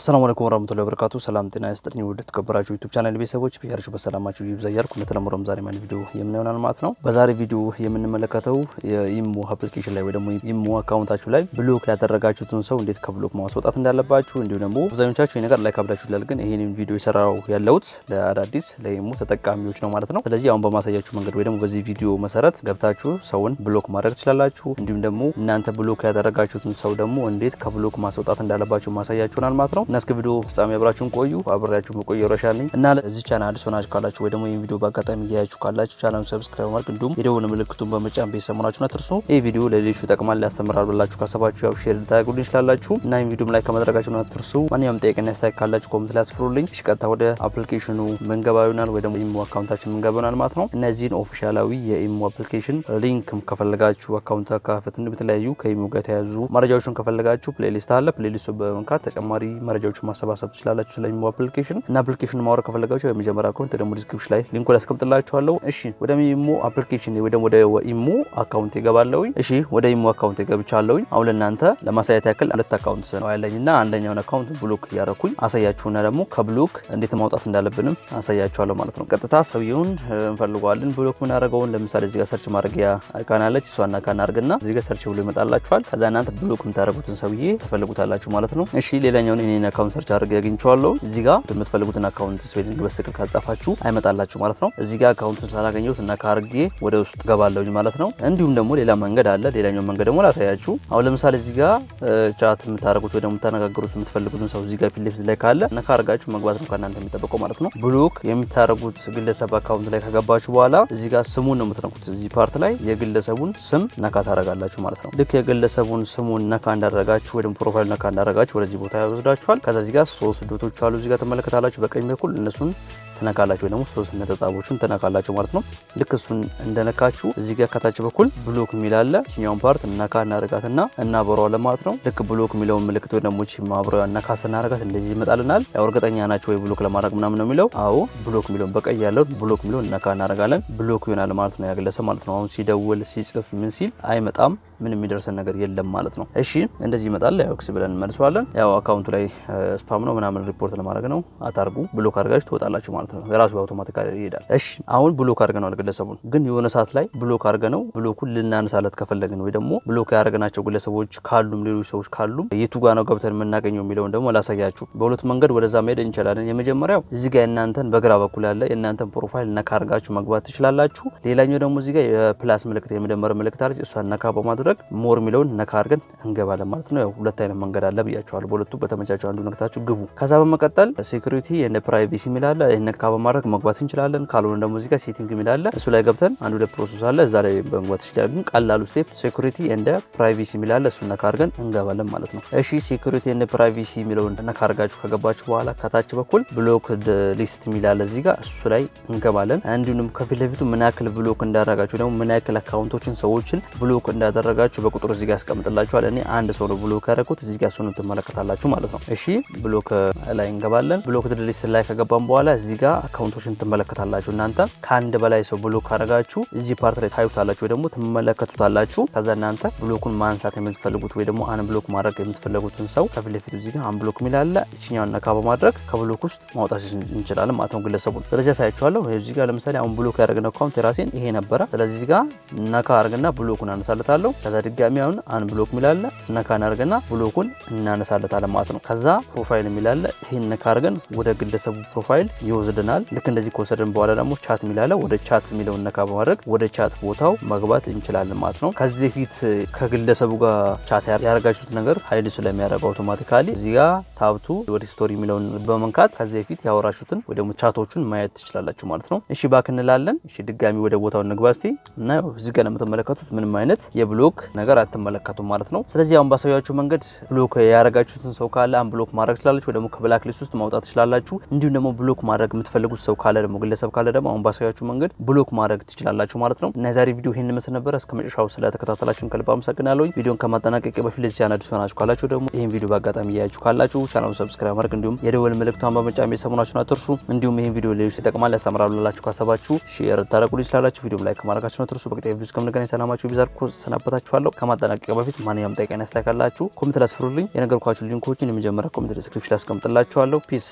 السلام عليكم ورحمة الله وبركاته. سلام تنا يسترني ودت كبراجو يوتيوب channel ቤተሰቦች ቢያርጁ በሰላማችሁ ይብዛ ያልኩ ለተለመረም ዛሬ ማን ቪዲዮ የምንሆናል ማለት ነው። በዛሬ ቪዲዮ የምንመለከተው የኢሞ አፕሊኬሽን ላይ ወይ ደግሞ ኢሞ አካውንታችሁ ላይ ብሎክ ያደረጋችሁትን ሰው እንዴት ከብሎክ ማስወጣት እንዳለባችሁ እንዲሁ ደግሞ አብዛኞቻችሁ ይሄ ነገር ላይ ካብዳችሁ ይላል ግን ይሄንን ቪዲዮ የሰራው ያለውት ለአዳዲስ ለኢሞ ተጠቃሚዎች ነው ማለት ነው። ስለዚህ አሁን በማሳያችሁ መንገድ ወይ ደግሞ በዚህ ቪዲዮ መሰረት ገብታችሁ ሰውን ብሎክ ማድረግ ትችላላችሁ። እንዲሁም ደግሞ እናንተ ብሎክ ያደረጋችሁትን ሰው ደግሞ እንዴት ከብሎክ ማስወጣት እንዳለባችሁ ማሳያችሁናል ማለት ነው። እና እስከ ቪዲዮ ፍጻሜ አብራችሁን ቆዩ። አብራችሁ መቆየው ረሻልኝ እና ለዚህ ቻናል አዲስ ሆናችሁ ካላችሁ ወይ ደግሞ ይሄን ቪዲዮ በአጋጣሚ ያያችሁ ካላችሁ ቻናሉን ሰብስክራይብ ማድረግ እንዲሁም የደወል ምልክቱን በመጫን ቤተሰብ መሆናችሁን አትርሱ። ይሄ ቪዲዮ ለሌሎች ይጠቅማል ያስተምራል ብላችሁ ካሰባችሁ ያው ሼር ልታደርጉልኝ ትችላላችሁ እና ይሄን ቪዲዮ ላይ ከማድረጋችሁን አትርሱ። ማንኛውም ጥያቄና አስተያየት ካላችሁ ኮሜንት ላይ አስፍሩልኝ። እሺ ቀጥታ ወደ አፕሊኬሽኑ መንገባ ይሆናል ወይ ደግሞ ኢሞ አካውንታችን መንገባ ይሆናል ማለት ነው። እነዚህን ኦፊሻላዊ የኢሞ አፕሊኬሽን ሊንክም ከፈለጋችሁ አካውንት አካፈትን በተለያዩ ከኢሞ ጋር ተያዙ መረጃዎችን ከፈለጋችሁ ፕሌሊስት አለ። ፕሌሊስቱ በመንካት ተጨማሪ መረጃዎችን ማሰባሰብ ትችላላችሁ ስለ ኢሞ አፕሊኬሽን እና አፕሊኬሽኑ ማውረድ ከፈለጋችሁ የመጀመሪያ አካውንት ደግሞ ዲስክሪፕሽን ላይ ሊንኩን አስቀምጥላችኋለሁ። እሺ ወደ ኢሞ አፕሊኬሽን ወይ ደግሞ ወደ ኢሞ አካውንት ይገባለሁ። እሺ ወደ ኢሞ አካውንት ይገብቻለሁ። አሁን ለእናንተ ለማሳየት ያክል ሁለት አካውንት ነው ያለኝና አንደኛውን አካውንት ብሎክ ያረኩኝ አሳያችሁና ደግሞ ከብሎክ እንዴት ማውጣት እንዳለብንም አሳያችኋለሁ ማለት ነው። ቀጥታ ሰውየውን እንፈልገዋለን ብሎክ ምን አደረገውን ለምሳሌ እዚህ ጋር ሰርች ማድረጊያ አይካናለች እሷና ካናርግና እዚህ ጋር ሰርች ብሎ ይመጣላችኋል። ከዛ እናንተ ብሎክ የምታደርጉትን ሰውዬ ተፈልጉታላችሁ ማለት ነው። እሺ ሌላኛውን እኔን አካውንት ሰርች አድርጌ አግኝቼዋለሁ። እዚህ ጋር የምትፈልጉትን አካውንት ስፔሊንግ በስተቀር ካጻፋችሁ አይመጣላችሁ ማለት ነው። እዚህ ጋር አካውንቱን ሳላገኘሁት እና ካርጌ ወደ ውስጥ ገባለሁ ማለት ነው። እንዲሁም ደግሞ ሌላ መንገድ አለ። ሌላኛው መንገድ ደግሞ ላሳያችሁ። አሁን ለምሳሌ እዚህ ጋር ቻት የምታደርጉት ወይ ደግሞ የምታነጋግሩት የምትፈልጉትን ሰው እዚህ ጋር ፊት ለፊት ላይ ካለ እና ካርጋችሁ መግባት ነው ከእናንተ የሚጠበቀው ማለት ነው። ብሎክ የምታደርጉት ግለሰብ አካውንት ላይ ከገባችሁ በኋላ እዚህ ጋር ስሙን ነው የምትነኩት። እዚህ ፓርት ላይ የግለሰቡን ስም ነካ ታደርጋላችሁ ማለት ነው። ልክ የግለሰቡን ስሙን ነካ እንዳደረጋችሁ ወይ ደግሞ ፕሮፋይል ነካ እንዳደረጋችሁ ወደዚህ ቦታ ያወስዳችኋል። ከዛ እዚህ ጋር ሶስት ዶቶች አሉ እዚህ ጋር ተመለከታላችሁ በቀኝ በኩል እነሱን ተነካላችሁ ወይ ደግሞ ሶስት ነጠብጣቦችን ተነካላችሁ ማለት ነው። ልክ እሱን እንደነካችሁ እዚህ ጋር ከታች በኩል ብሎክ የሚል አለ። እኛውን ፓርት ነካ እናደርጋትና እናበረዋለን ማለት ነው። ልክ ብሎክ የሚለውን ምልክት ወይ ደግሞ ማብረያ ነካ ስናደርጋት እንደዚህ ይመጣልናል። ያው እርግጠኛ ናችሁ ወይ ብሎክ ለማድረግ ምናምን ነው የሚለው? አዎ ብሎክ የሚለውን በቀይ ያለው ብሎክ የሚለውን ነካ እናደርጋለን። ብሎክ ይሆናል ማለት ነው ያግለሰብ ማለት ነው። አሁን ሲደውል ሲጽፍ ምን ሲል አይመጣም። ምን የሚደርሰን ነገር የለም ማለት ነው። እሺ እንደዚህ ይመጣል። ያው ክስ ብለን እንመልሰዋለን። ያው አካውንቱ ላይ ስፓም ነው ምናምን ሪፖርት ለማድረግ ነው። አታርጉ ብሎክ አድርጋችሁ ትወጣላችሁ ማለት ነው። የራሱ አውቶማቲካሊ ይሄዳል። እሺ አሁን ብሎክ አድርገናል ግለሰቡን። ግን የሆነ ሰዓት ላይ ብሎክ አድርገነው ብሎኩን ልናነሳለት ከፈለግን ወይ ደግሞ ብሎክ ያደረግናቸው ግለሰቦች ካሉም ሌሎች ሰዎች ካሉም የቱ ጋር ነው ገብተን የምናገኘው የሚለውን ደግሞ ላሳያችሁ። በሁለት መንገድ ወደዛ መሄድ እንችላለን። የመጀመሪያው እዚህ ጋር እናንተን በግራ በኩል ያለ የእናንተን ፕሮፋይል ነካ አድርጋችሁ መግባት ትችላላችሁ። ሌላኛው ደግሞ እዚህ ጋር የፕላስ ምልክት የመደመር ምልክት አለች። እሷን ነካ በማድረግ ሞር ሚለውን ነካ አድርገን እንገባለን ማለት ነው። ያው ሁለት አይነት መንገድ አለ ብያችኋለሁ። በሁለቱ በተመቻቸው አንዱ ነክታችሁ ግቡ። ከዛ በመቀጠል ሴኩሪቲ እና ፕራይቬሲ ሚላለ ይሄን ነካ በማድረግ መግባት እንችላለን። ካልሆነ ደግሞ እዚህ ጋር ሴቲንግ ሚላለ እሱ ላይ ገብተን አንዱ ፕሮሰስ አለ እዛ ላይ መግባት እንችላለን። ቀላሉ ስቴፕ ሴኩሪቲ እና ፕራይቬሲ ሚላለ እሱ ነካ አድርገን እንገባለን ማለት ነው። እሺ ሴኩሪቲ እና ፕራይቬሲ ሚለውን ነካ አድርጋችሁ ከገባችሁ በኋላ ከታች በኩል ብሎክ ሊስት ሚላለ እዚህ ጋር እሱ ላይ እንገባለን። እንዲሁም ከፊት ለፊቱ ምን ያክል ብሎክ እንዳደረጋችሁ ደግሞ ምን ያክል አካውንቶችን ሰዎችን ብሎክ እንዳደረጋችሁ በቁጥር እዚህ ጋር ያስቀምጥላችኋል። እኔ አንድ ሰው ነው ብሎክ ያደረኩት እዚህ ጋር እሱን ትመለከታላችሁ ማለት ነው። እሺ ብሎክ ላይ እንገባለን። ብሎክ ሊስት ላይ ከገባን በኋላ እዚህ ጋር አካውንቶችን ትመለከታላችሁ። እናንተ ከአንድ በላይ ሰው ብሎክ አደረጋችሁ እዚህ ፓርት ላይ ታዩታላችሁ ወይ ደግሞ ትመለከቱታላችሁ። ከዛ እናንተ ብሎኩን ማንሳት የምትፈልጉት ወይ ደግሞ አን ብሎክ ማድረግ የምትፈልጉትን ሰው ከፊት ለፊቱ እዚህ ጋር አን ብሎክ ሚላለ እቺኛውን ነካ በማድረግ ከብሎክ ውስጥ ማውጣት እንችላለን ማለት ነው ግለሰቡን። ስለዚህ ያሳያችኋለሁ። እዚህ ጋር ለምሳሌ አሁን ብሎክ ያደረግነው አካውንት የራሴን ይሄ ነበረ። ስለዚህ እዚህ ጋር ነካ አድርግና ብሎኩን አነሳለታለሁ። ከዛ ድጋሚ አሁን አን ብሎክ ሚላለ ነካ እናደርግና ብሎኩን እናነሳለታለን ማለት ነው። ከዛ ፕሮፋይል ሚላለ ይሄን ነካ አድርገን ወደ ግለሰቡ ፕሮፋይል ይወስደናል። ልክ እንደዚህ ከወሰደን በኋላ ደግሞ ቻት ሚላለ ወደ ቻት ሚለውን ነካ በማድረግ ወደ ቻት ቦታው መግባት እንችላለን ማለት ነው። ከዚህ በፊት ከግለሰቡ ጋር ቻት ያደረጋችሁት ነገር ሀይል ስለሚያደርግ አውቶማቲካሊ እዚህ ጋር ታብቱ ወደ ስቶሪ ሚለውን በመንካት ከዚህ በፊት ያወራችሁትን ወይ ደግሞ ቻቶቹን ማየት ትችላላችሁ ማለት ነው። እሺ ባክ እንላለን። እሺ ድጋሚ ወደ ቦታው እንግባ እስቲ እና እዚህ ጋር የምትመለከቱት ምንም አይነት የብሎክ ነገር አትመለከቱም ማለት ነው። ስለዚህ አሁን ባሳያችሁ መንገድ ብሎክ ያደረጋችሁትን ሰው ካለ አንብሎክ ማድረግ ትችላላችሁ ወይ ደግሞ ከብላክ ሊስት ውስጥ ማውጣት ትችላላችሁ። እንዲሁም ደግሞ ብሎክ ማድረግ የምትፈልጉት ሰው ካለ ደግሞ ግለሰብ ካለ ደግሞ አሁን ባሳያችሁ መንገድ ብሎክ ማድረግ ትችላላችሁ ማለት ነው። እና የዛሬ ቪዲዮ ይሄን መስል ነበር። እስከ መጨረሻው ስለተከታተላችሁን ከልብ አመሰግናለሁ። ቪዲዮን ከማጠናቀቅ በፊት ለዚህ ቻናል አዲስ ሆናችሁ ካላችሁ ደግሞ ይሄን ቪዲዮ በአጋጣሚ ያያችሁ ካላችሁ ቻናሉን ሰብስክራይብ ማድረግ እንዲሁም የደወል ምልክቱን በመጫን ቤተሰቡናችሁን አትርሱ። እንዲሁም ይሄን ቪዲዮ ለሌሎች ይጠቅማል ያስተምራሉ ላላችሁ ካሰባችሁ ሼር ታደርጉልኝ ስላላችሁ ቪዲዮም ላይክ ማድረጋችሁን አትርሱ። በቀጣይ ቪዲዮ እስከምንገናኝ ሰላማችሁ ይብዛልኩ። ሰናበታችኋለሁ። ከማጠናቀቅ በፊት ማንኛውም ጠይቃና ያስተካክላችሁ ኮሜንት ላይ አስፍሩልኝ። የነገርኳችሁ ሊንኮችን የመጀመሪያ ኮሜንት ዲስክሪፕሽን ላይ አስቀምጥላችኋለሁ። ፒስ